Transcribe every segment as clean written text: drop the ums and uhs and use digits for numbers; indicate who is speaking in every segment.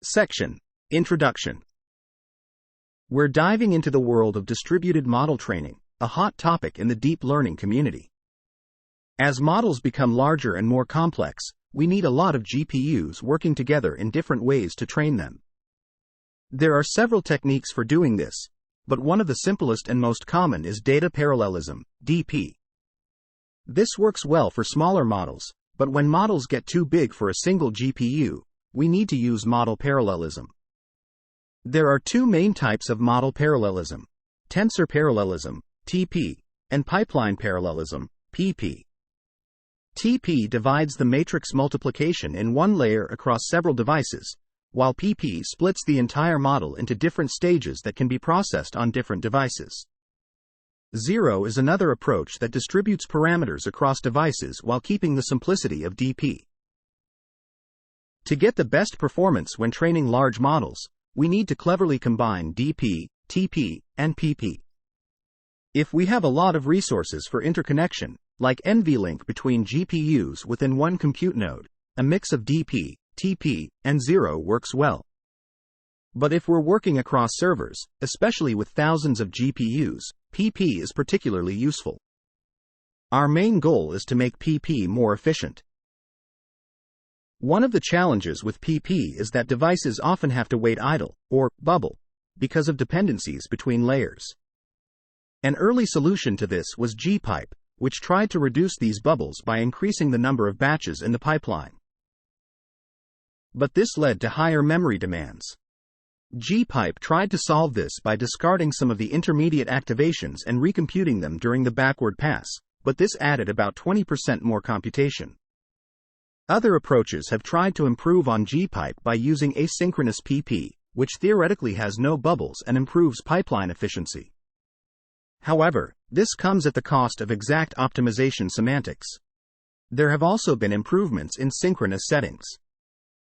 Speaker 1: Section: Introduction. We're diving into the world of distributed model training, a hot topic in the deep learning community. As models become larger and more complex, we need a lot of GPUs working together in different ways to train them. There are several techniques for doing this, but one of the simplest and most common is data parallelism, DP. This works well for smaller models, but when models get too big for a single GPU, we need to use model parallelism. There are two main types of model parallelism: tensor parallelism, TP, and pipeline parallelism, PP. TP divides the matrix multiplication in one layer across several devices, while PP splits the entire model into different stages that can be processed on different devices. Zero is another approach that distributes parameters across devices while keeping the simplicity of DP. To get the best performance when training large models, we need to cleverly combine DP, TP, and PP. If we have a lot of resources for interconnection, like NVLink between GPUs within one compute node, a mix of DP, TP, and zero works well. But if we're working across servers, especially with thousands of GPUs, PP is particularly useful. Our main goal is to make PP more efficient. One of the challenges with PP is that devices often have to wait idle, or bubble, because of dependencies between layers. An early solution to this was gpipe, which tried to reduce these bubbles by increasing the number of batches in the pipeline. But this led to higher memory demands. gpipe tried to solve this by discarding some of the intermediate activations and recomputing them during the backward pass, but this added about 20% more computation. Other approaches have tried to improve on gpipe by using asynchronous PP, which theoretically has no bubbles and improves pipeline efficiency. However, this comes at the cost of exact optimization semantics. There have also been improvements in synchronous settings.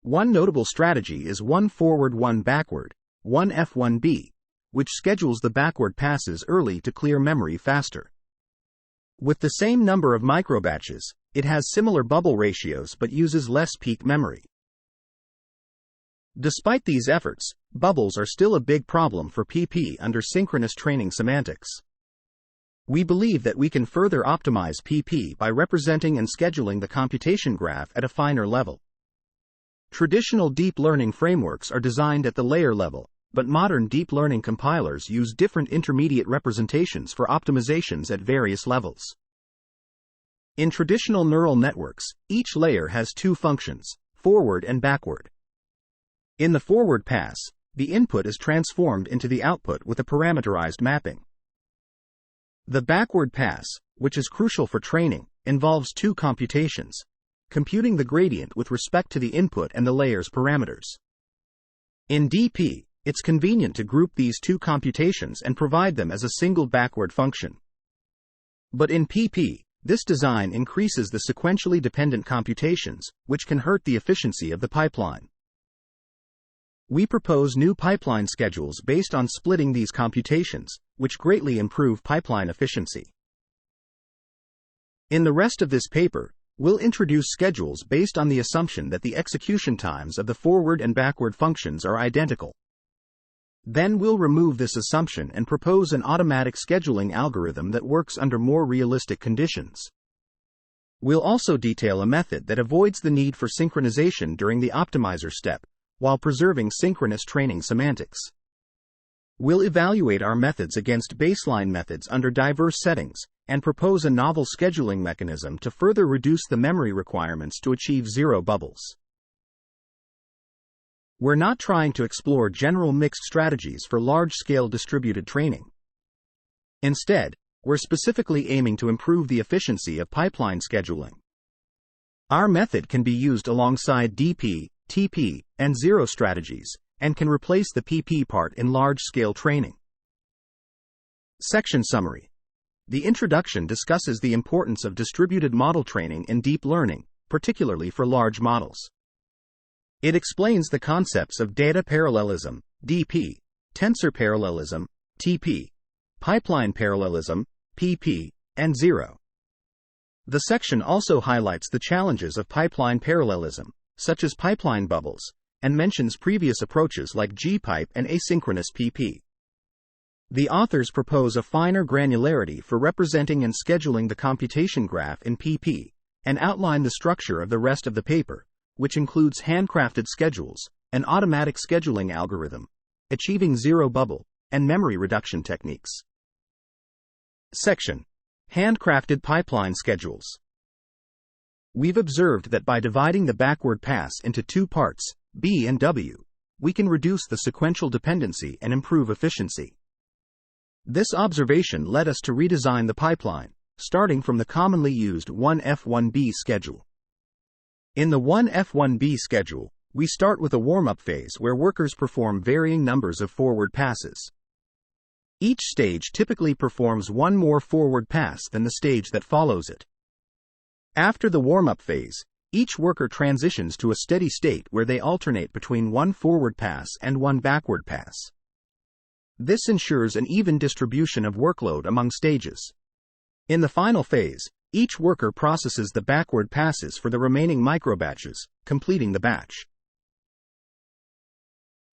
Speaker 1: One notable strategy is one forward, one backward, 1F1B, which schedules the backward passes early to clear memory faster. With the same number of microbatches, it has similar bubble ratios but uses less peak memory. Despite these efforts, bubbles are still a big problem for PP under synchronous training semantics. We believe that we can further optimize PP by representing and scheduling the computation graph at a finer level. Traditional deep learning frameworks are designed at the layer level, but modern deep learning compilers use different intermediate representations for optimizations at various levels. In traditional neural networks, each layer has two functions, forward and backward. In the forward pass, the input is transformed into the output with a parameterized mapping. The backward pass, which is crucial for training, involves two computations: computing the gradient with respect to the input and the layer's parameters. In DP, it's convenient to group these two computations and provide them as a single backward function. But in PP, this design increases the sequentially dependent computations, which can hurt the efficiency of the pipeline. We propose new pipeline schedules based on splitting these computations, which greatly improve pipeline efficiency. In the rest of this paper, we'll introduce schedules based on the assumption that the execution times of the forward and backward functions are identical. Then we'll remove this assumption and propose an automatic scheduling algorithm that works under more realistic conditions. We'll also detail a method that avoids the need for synchronization during the optimizer step, while preserving synchronous training semantics. We'll evaluate our methods against baseline methods under diverse settings, and propose a novel scheduling mechanism to further reduce the memory requirements to achieve zero bubbles. We're not trying to explore general mixed strategies for large-scale distributed training. Instead, we're specifically aiming to improve the efficiency of pipeline scheduling. Our method can be used alongside DP, TP, and zero strategies, and can replace the PP part in large-scale training. Section Summary. The introduction discusses the importance of distributed model training in deep learning, particularly for large models. It explains the concepts of data parallelism, DP, tensor parallelism, TP, pipeline parallelism, PP, and zero. The section also highlights the challenges of pipeline parallelism, such as pipeline bubbles, and mentions previous approaches like G-pipe and asynchronous PP. The authors propose a finer granularity for representing and scheduling the computation graph in PP, and outline the structure of the rest of the paper, which includes handcrafted schedules, an automatic scheduling algorithm, achieving zero bubble, and memory reduction techniques. Section: Handcrafted pipeline schedules. We've observed that by dividing the backward pass into two parts, B and W, we can reduce the sequential dependency and improve efficiency. This observation led us to redesign the pipeline, starting from the commonly used 1F1B schedule. In the 1F1B schedule, we start with a warm-up phase where workers perform varying numbers of forward passes. Each stage typically performs one more forward pass than the stage that follows it. After the warm-up phase, each worker transitions to a steady state where they alternate between one forward pass and one backward pass. This ensures an even distribution of workload among stages. In the final phase, each worker processes the backward passes for the remaining microbatches, completing the batch.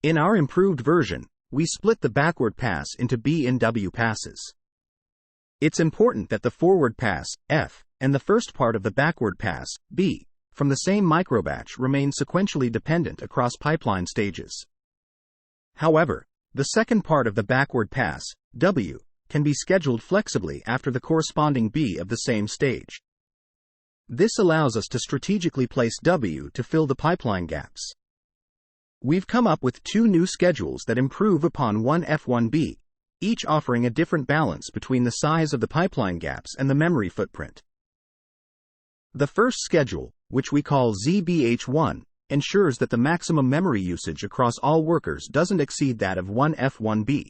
Speaker 1: In our improved version, we split the backward pass into B and W passes. It's important that the forward pass, F, and the first part of the backward pass, B, from the same microbatch remain sequentially dependent across pipeline stages. However, the second part of the backward pass, W, can be scheduled flexibly after the corresponding B of the same stage. This allows us to strategically place W to fill the pipeline gaps. We've come up with two new schedules that improve upon 1F1B, each offering a different balance between the size of the pipeline gaps and the memory footprint. The first schedule, which we call ZBH1, ensures that the maximum memory usage across all workers doesn't exceed that of 1F1B.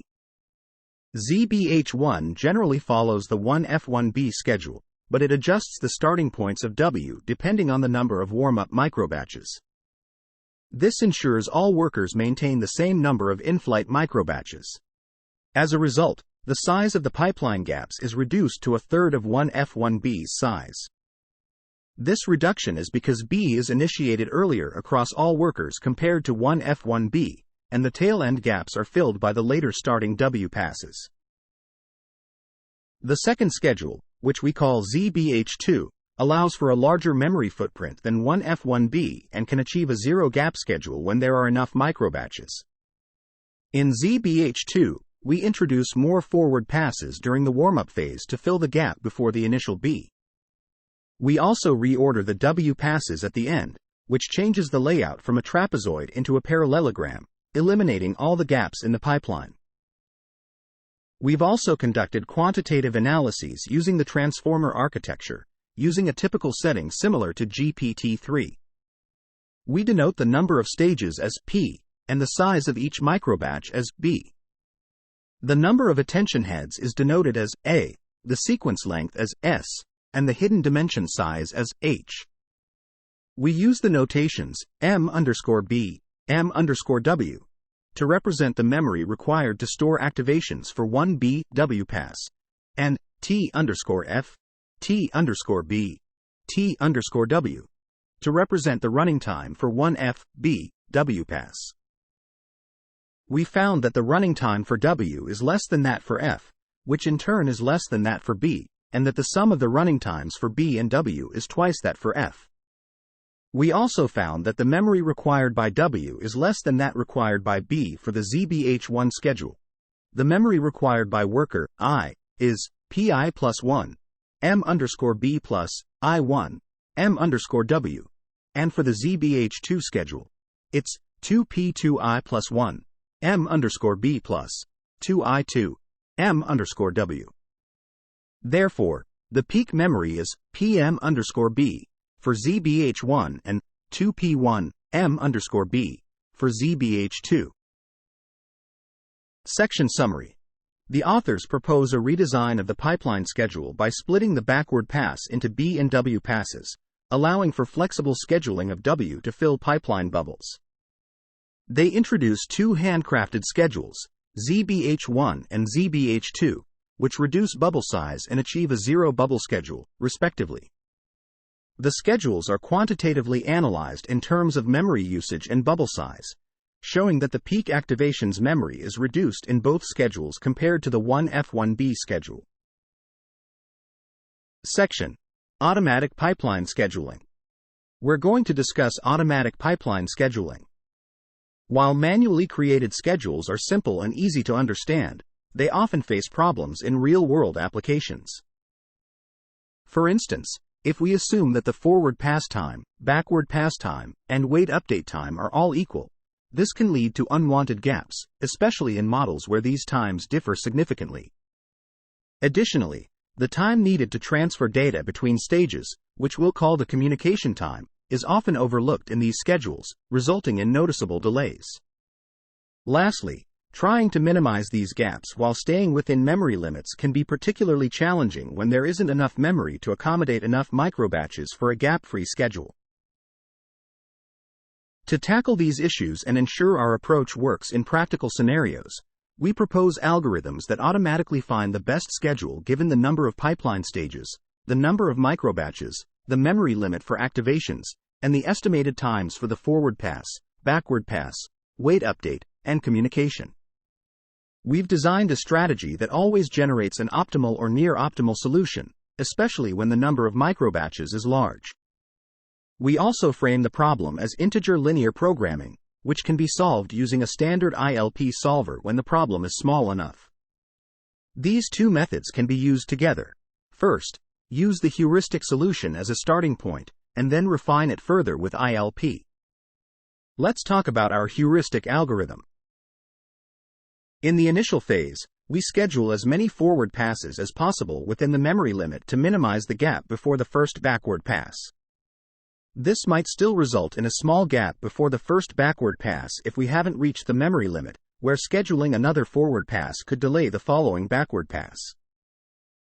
Speaker 1: ZBH1 generally follows the 1F1B schedule, but it adjusts the starting points of W depending on the number of warm-up microbatches. This ensures all workers maintain the same number of in-flight microbatches. As a result, the size of the pipeline gaps is reduced to a third of 1F1B's size. This reduction is because B is initiated earlier across all workers compared to 1F1B, and the tail-end gaps are filled by the later starting W passes. The second schedule, which we call ZBH2, allows for a larger memory footprint than 1F1B and can achieve a zero-gap schedule when there are enough microbatches. In ZBH2, we introduce more forward passes during the warm-up phase to fill the gap before the initial B. We also reorder the W passes at the end, which changes the layout from a trapezoid into a parallelogram, eliminating all the gaps in the pipeline. We've also conducted quantitative analyses using the transformer architecture, using a typical setting similar to GPT-3. We denote the number of stages as P, and the size of each microbatch as B. The number of attention heads is denoted as A, the sequence length as S, and the hidden dimension size as H. We use the notations M_B, M_W, to represent the memory required to store activations for one B, W pass, and T_F, T_B, T_W, to represent the running time for one F, B, W pass. We found that the running time for W is less than that for F, which in turn is less than that for B, and that the sum of the running times for B and W is twice that for F. We also found that the memory required by W is less than that required by B for the ZBH1 schedule. The memory required by worker I is PI plus 1, M_B plus I1, M_W, and for the ZBH2 schedule, it's 2P2I plus 1, M_B plus 2I2, M_W. Therefore, the peak memory is PM_B for ZBH1 and 2P1, M_B for ZBH2. Section Summary. The authors propose a redesign of the pipeline schedule by splitting the backward pass into B and W passes, allowing for flexible scheduling of W to fill pipeline bubbles. They introduce two handcrafted schedules, ZBH1 and ZBH2, which reduce bubble size and achieve a zero bubble schedule, respectively. The schedules are quantitatively analyzed in terms of memory usage and bubble size, showing that the peak activation's memory is reduced in both schedules compared to the 1F1B schedule. Section: Automatic Pipeline Scheduling. We're going to discuss automatic pipeline scheduling. While manually created schedules are simple and easy to understand, they often face problems in real-world applications. For instance, if we assume that the forward pass time, backward pass time, and wait update time are all equal, this can lead to unwanted gaps, especially in models where these times differ significantly. Additionally, the time needed to transfer data between stages, which we'll call the communication time, is often overlooked in these schedules, resulting in noticeable delays. Lastly, trying to minimize these gaps while staying within memory limits can be particularly challenging when there isn't enough memory to accommodate enough microbatches for a gap-free schedule. To tackle these issues and ensure our approach works in practical scenarios, we propose algorithms that automatically find the best schedule given the number of pipeline stages, the number of microbatches, the memory limit for activations, and the estimated times for the forward pass, backward pass, wait update, and communication. We've designed a strategy that always generates an optimal or near-optimal solution, especially when the number of microbatches is large. We also frame the problem as integer linear programming, which can be solved using a standard ILP solver when the problem is small enough. These two methods can be used together. First, use the heuristic solution as a starting point, and then refine it further with ILP. Let's talk about our heuristic algorithm. In the initial phase, we schedule as many forward passes as possible within the memory limit to minimize the gap before the first backward pass. This might still result in a small gap before the first backward pass if we haven't reached the memory limit, where scheduling another forward pass could delay the following backward pass.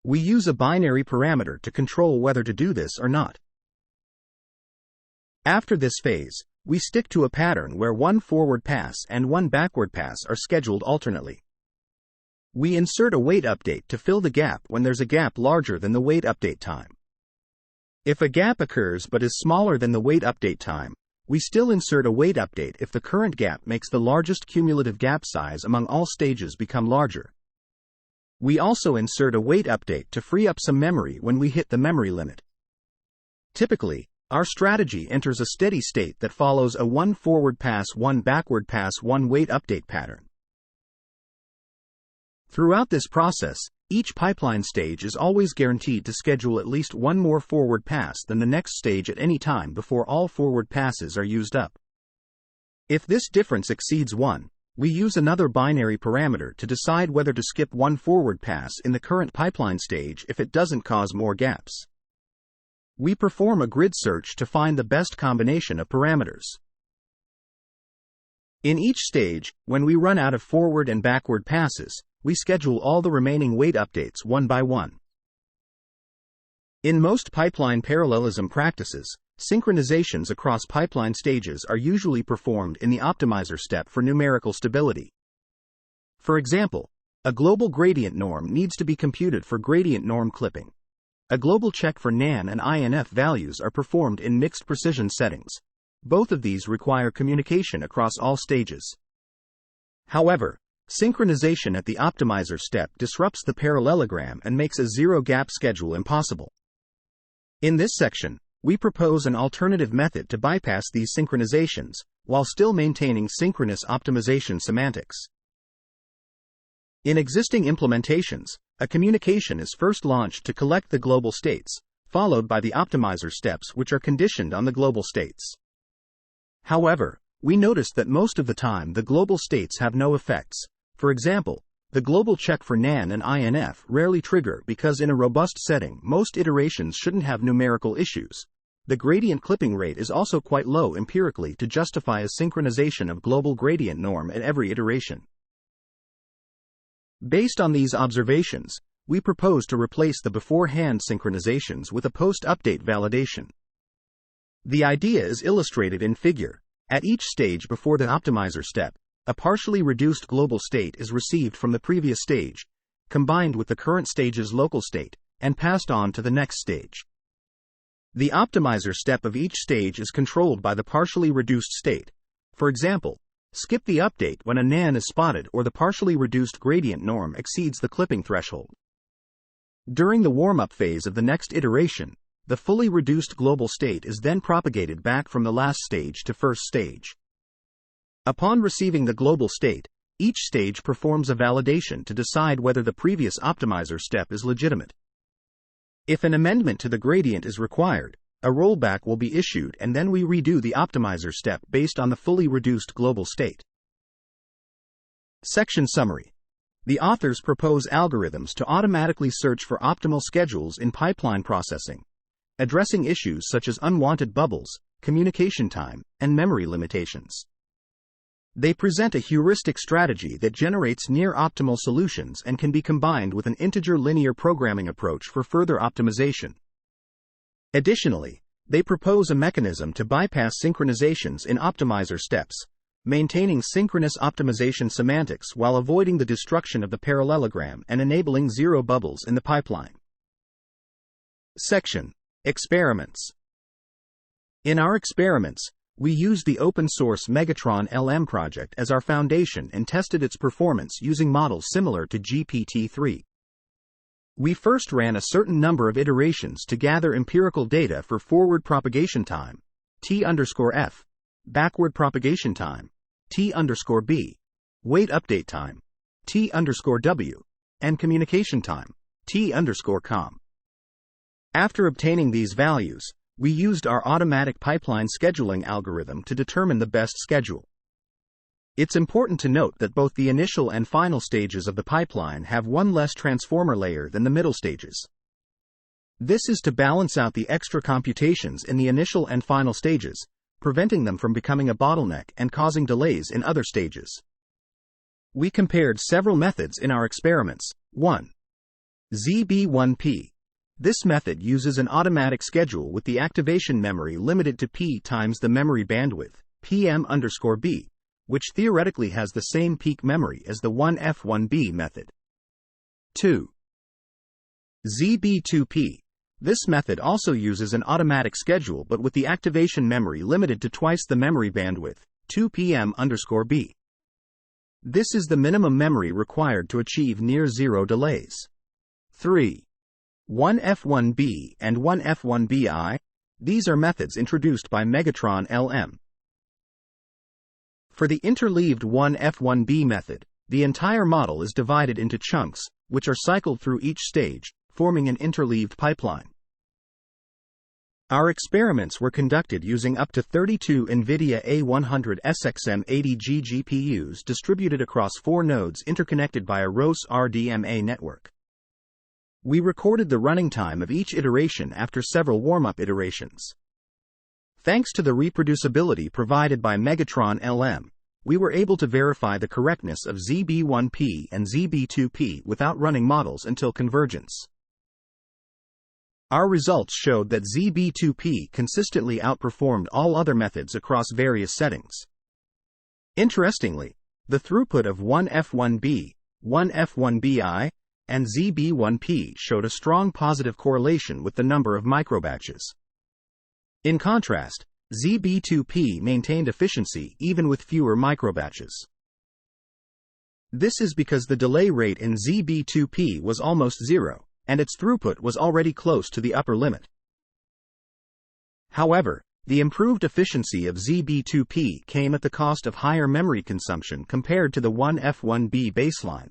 Speaker 1: We use a binary parameter to control whether to do this or not. After this phase, we stick to a pattern where one forward pass and one backward pass are scheduled alternately. We insert a wait update to fill the gap when there's a gap larger than the wait update time. If a gap occurs but is smaller than the wait update time, we still insert a wait update if the current gap makes the largest cumulative gap size among all stages become larger. We also insert a wait update to free up some memory when we hit the memory limit. Typically, our strategy enters a steady state that follows a one forward pass, one backward pass, one wait update pattern. Throughout this process, each pipeline stage is always guaranteed to schedule at least one more forward pass than the next stage at any time before all forward passes are used up. If this difference exceeds 1, we use another binary parameter to decide whether to skip one forward pass in the current pipeline stage if it doesn't cause more gaps. We perform a grid search to find the best combination of parameters. In each stage, when we run out of forward and backward passes, we schedule all the remaining wait updates one by one. In most pipeline parallelism practices, synchronizations across pipeline stages are usually performed in the optimizer step for numerical stability. For example, a global gradient norm needs to be computed for gradient norm clipping. A global check for NaN and INF values are performed in mixed precision settings. Both of these require communication across all stages. However, synchronization at the optimizer step disrupts the parallelogram and makes a zero-gap schedule impossible. In this section, we propose an alternative method to bypass these synchronizations, while still maintaining synchronous optimization semantics. In existing implementations, a communication is first launched to collect the global states, followed by the optimizer steps which are conditioned on the global states. However, we noticed that most of the time the global states have no effects. For example, the global check for NaN and INF rarely trigger because in a robust setting most iterations shouldn't have numerical issues. The gradient clipping rate is also quite low empirically to justify a synchronization of global gradient norm at every iteration. Based on these observations, we propose to replace the beforehand synchronizations with a post-update validation. The idea is illustrated in figure. At each stage before the optimizer step, a partially reduced global state is received from the previous stage, combined with the current stage's local state, and passed on to the next stage. The optimizer step of each stage is controlled by the partially reduced state. For example, skip the update when a NaN is spotted or the partially reduced gradient norm exceeds the clipping threshold. During the warm-up phase of the next iteration, the fully reduced global state is then propagated back from the last stage to first stage. Upon receiving the global state, each stage performs a validation to decide whether the previous optimizer step is legitimate. If an amendment to the gradient is required, a rollback will be issued and then we redo the optimizer step based on the fully reduced global state. Section Summary. The authors propose algorithms to automatically search for optimal schedules in pipeline processing, addressing issues such as unwanted bubbles, communication time, and memory limitations. They present a heuristic strategy that generates near-optimal solutions and can be combined with an integer linear programming approach for further optimization. Additionally, they propose a mechanism to bypass synchronizations in optimizer steps, maintaining synchronous optimization semantics while avoiding the destruction of the parallelogram and enabling zero bubbles in the pipeline. Section: Experiments. In our experiments, we used the open-source Megatron LM project as our foundation and tested its performance using models similar to GPT-3. We first ran a certain number of iterations to gather empirical data for forward propagation time, T_f, backward propagation time, T_b, weight update time, T_w, and communication time, T_com. After obtaining these values, we used our automatic pipeline scheduling algorithm to determine the best schedule. It's important to note that both the initial and final stages of the pipeline have one less transformer layer than the middle stages. This is to balance out the extra computations in the initial and final stages, preventing them from becoming a bottleneck and causing delays in other stages. We compared several methods in our experiments. 1. ZB1P. This method uses an automatic schedule with the activation memory limited to P times the memory bandwidth, PM_B, which theoretically has the same peak memory as the 1F1B method. 2. ZB2P. This method also uses an automatic schedule but with the activation memory limited to twice the memory bandwidth, 2PM_B. This is the minimum memory required to achieve near-zero delays. 3. 1F1B and 1F1BI. These are methods introduced by Megatron LM. For the interleaved 1F1B method, the entire model is divided into chunks, which are cycled through each stage, forming an interleaved pipeline. Our experiments were conducted using up to 32 NVIDIA A100 SXM80G GPUs distributed across 4 nodes interconnected by a ROS RDMA network. We recorded the running time of each iteration after several warm-up iterations. Thanks to the reproducibility provided by Megatron LM, we were able to verify the correctness of ZB1P and ZB2P without running models until convergence. Our results showed that ZB2P consistently outperformed all other methods across various settings. Interestingly, the throughput of 1F1B, 1F1BI, and ZB1P showed a strong positive correlation with the number of microbatches. In contrast, ZB2P maintained efficiency even with fewer microbatches. This is because the delay rate in ZB2P was almost zero, and its throughput was already close to the upper limit. However, the improved efficiency of ZB2P came at the cost of higher memory consumption compared to the 1F1B baseline.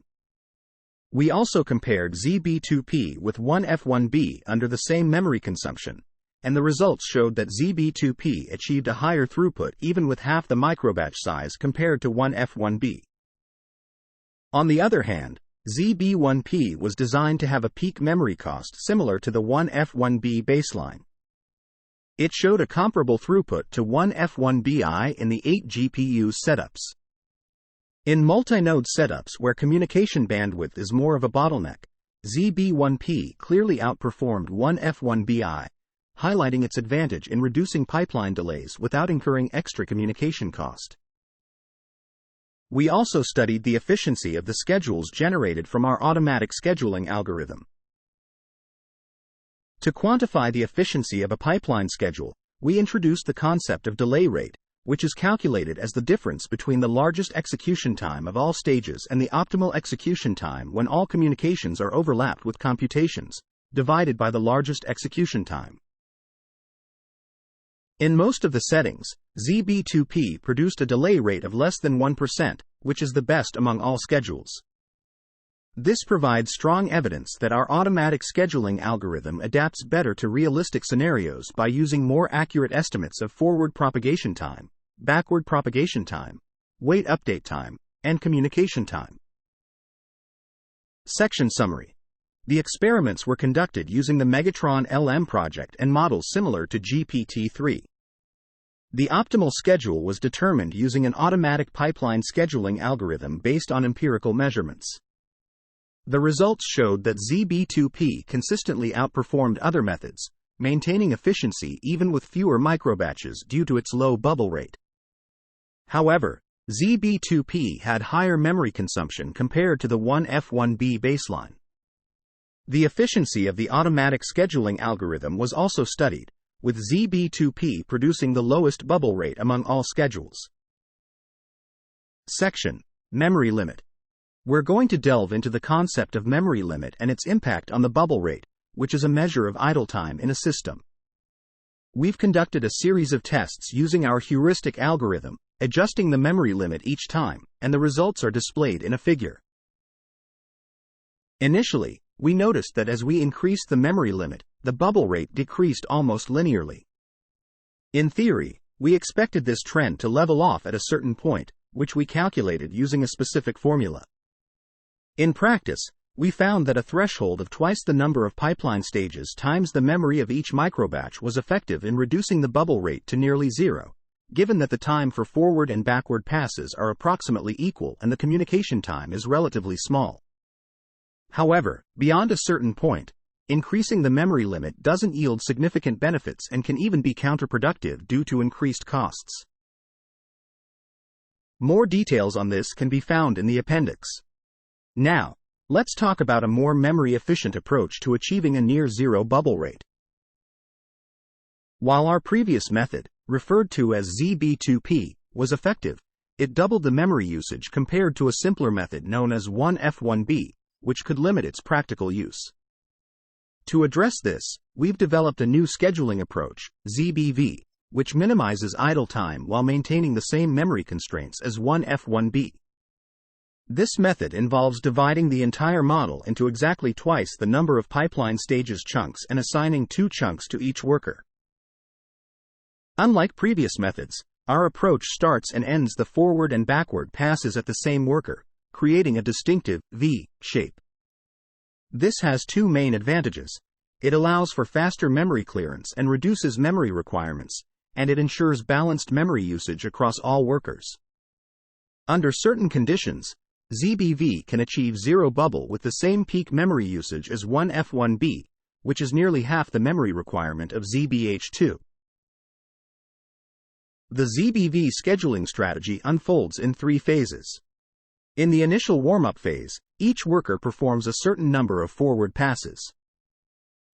Speaker 1: We also compared ZB2P with 1F1B under the same memory consumption, and the results showed that ZB2P achieved a higher throughput even with half the microbatch size compared to 1F1B. On the other hand, ZB1P was designed to have a peak memory cost similar to the 1F1B baseline. It showed a comparable throughput to 1F1BI in the 8 GPU setups. In multi-node setups where communication bandwidth is more of a bottleneck, ZB1P clearly outperformed 1F1BI, highlighting its advantage in reducing pipeline delays without incurring extra communication cost. We also studied the efficiency of the schedules generated from our automatic scheduling algorithm. To quantify the efficiency of a pipeline schedule, we introduced the concept of delay rate, which is calculated as the difference between the largest execution time of all stages and the optimal execution time when all communications are overlapped with computations, divided by the largest execution time. In most of the settings, ZB2P produced a delay rate of less than 1%, which is the best among all schedules. This provides strong evidence that our automatic scheduling algorithm adapts better to realistic scenarios by using more accurate estimates of forward propagation time, backward propagation time, wait update time, and communication time. Section Summary. The experiments were conducted using the Megatron LM project and models similar to GPT-3. The optimal schedule was determined using an automatic pipeline scheduling algorithm based on empirical measurements. The results showed that ZB2P consistently outperformed other methods, maintaining efficiency even with fewer microbatches due to its low bubble rate. However, ZB2P had higher memory consumption compared to the 1F1B baseline. The efficiency of the automatic scheduling algorithm was also studied, with ZB2P producing the lowest bubble rate among all schedules. Section: Memory Limit. We're going to delve into the concept of memory limit and its impact on the bubble rate, which is a measure of idle time in a system. We've conducted a series of tests using our heuristic algorithm, adjusting the memory limit each time, and the results are displayed in a figure. Initially, we noticed that as we increased the memory limit, the bubble rate decreased almost linearly. In theory, we expected this trend to level off at a certain point, which we calculated using a specific formula. In practice, we found that a threshold of twice the number of pipeline stages times the memory of each microbatch was effective in reducing the bubble rate to nearly zero, given that the time for forward and backward passes are approximately equal and the communication time is relatively small. However, beyond a certain point, increasing the memory limit doesn't yield significant benefits and can even be counterproductive due to increased costs. More details on this can be found in the appendix. Now, let's talk about a more memory-efficient approach to achieving a near-zero bubble rate. While our previous method, referred to as ZB2P, was effective, it doubled the memory usage compared to a simpler method known as 1F1B, which could limit its practical use. To address this, we've developed a new scheduling approach, ZBV, which minimizes idle time while maintaining the same memory constraints as 1F1B. This method involves dividing the entire model into exactly twice the number of pipeline stages chunks and assigning 2 chunks to each worker. Unlike previous methods, our approach starts and ends the forward and backward passes at the same worker, creating a distinctive V shape. This has 2 main advantages. It allows for faster memory clearance and reduces memory requirements, and it ensures balanced memory usage across all workers. Under certain conditions, ZBV can achieve zero bubble with the same peak memory usage as 1F1B, which is nearly half the memory requirement of ZBH2. The ZBV scheduling strategy unfolds in 3 phases. In the initial warm-up phase, each worker performs a certain number of forward passes.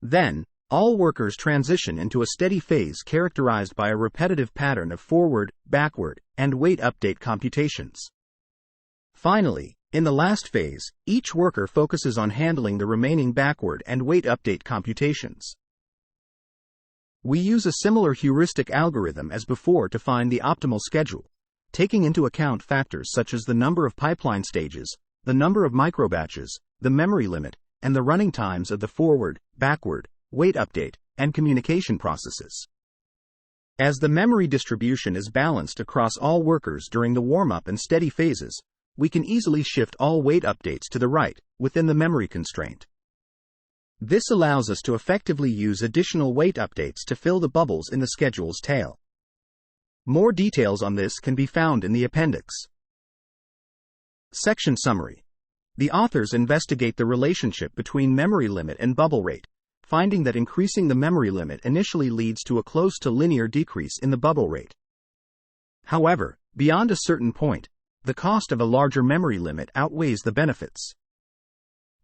Speaker 1: Then, all workers transition into a steady phase characterized by a repetitive pattern of forward, backward, and wait update computations. Finally, in the last phase, each worker focuses on handling the remaining backward and wait update computations. We use a similar heuristic algorithm as before to find the optimal schedule, taking into account factors such as the number of pipeline stages, the number of microbatches, the memory limit, and the running times of the forward, backward, wait update, and communication processes. As the memory distribution is balanced across all workers during the warm-up and steady phases, we can easily shift all wait updates to the right, within the memory constraint. This allows us to effectively use additional wait updates to fill the bubbles in the schedule's tail. More details on this can be found in the appendix. Section Summary. The authors investigate the relationship between memory limit and bubble rate, finding that increasing the memory limit initially leads to a close to linear decrease in the bubble rate. However, beyond a certain point, the cost of a larger memory limit outweighs the benefits.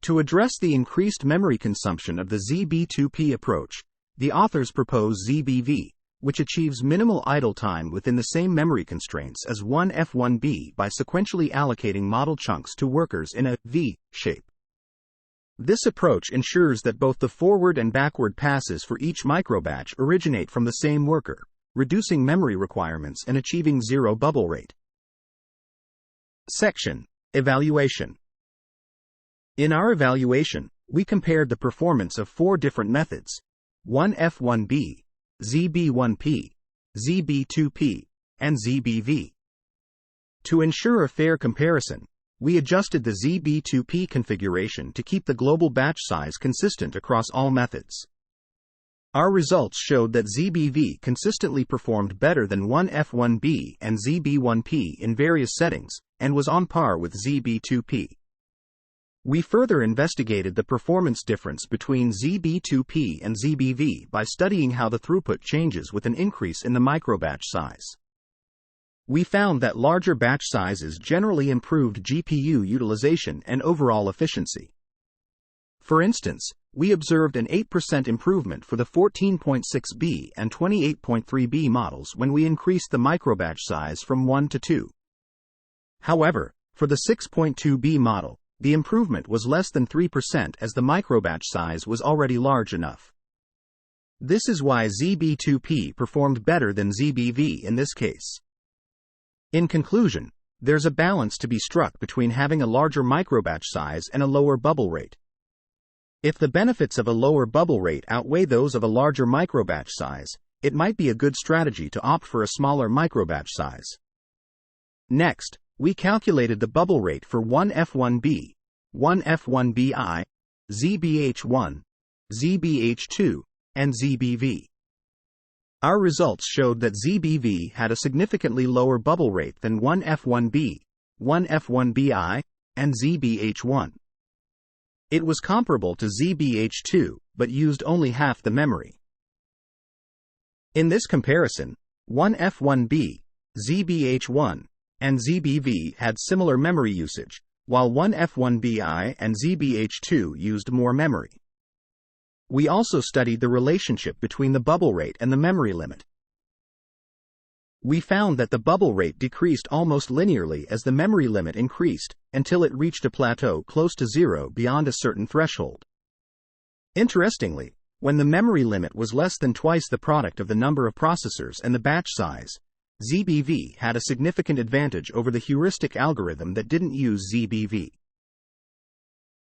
Speaker 1: To address the increased memory consumption of the ZB2P approach, the authors propose ZBV, which achieves minimal idle time within the same memory constraints as 1F1B by sequentially allocating model chunks to workers in a V shape. This approach ensures that both the forward and backward passes for each microbatch originate from the same worker, reducing memory requirements and achieving zero bubble rate. Section: Evaluation. In our evaluation, we compared the performance of 4 different methods: 1F1B, ZB1P, ZB2P, and ZBV. To ensure a fair comparison, we adjusted the ZB2P configuration to keep the global batch size consistent across all methods. Our results showed that ZBV consistently performed better than 1F1B and ZB1P in various settings, and was on par with ZB2P. We further investigated the performance difference between ZB2P and ZBV by studying how the throughput changes with an increase in the microbatch size. We found that larger batch sizes generally improved GPU utilization and overall efficiency. For instance, we observed an 8% improvement for the 14.6B and 28.3B models when we increased the microbatch size from 1 to 2. However, for the 6.2B model, the improvement was less than 3% as the microbatch size was already large enough. This is why ZB2P performed better than ZBV in this case. In conclusion, there's a balance to be struck between having a larger microbatch size and a lower bubble rate. If the benefits of a lower bubble rate outweigh those of a larger microbatch size, it might be a good strategy to opt for a smaller microbatch size. Next, we calculated the bubble rate for 1F1B, 1F1BI, ZBH1, ZBH2, and ZBV. Our results showed that ZBV had a significantly lower bubble rate than 1F1B, 1F1BI, and ZBH1. It was comparable to ZBH2, but used only half the memory. In this comparison, 1F1B, ZBH1, and ZBV had similar memory usage, while 1F1BI and ZBH2 used more memory. We also studied the relationship between the bubble rate and the memory limit. We found that the bubble rate decreased almost linearly as the memory limit increased, until it reached a plateau close to zero beyond a certain threshold. Interestingly, when the memory limit was less than twice the product of the number of processors and the batch size, ZBV had a significant advantage over the heuristic algorithm that didn't use ZBV.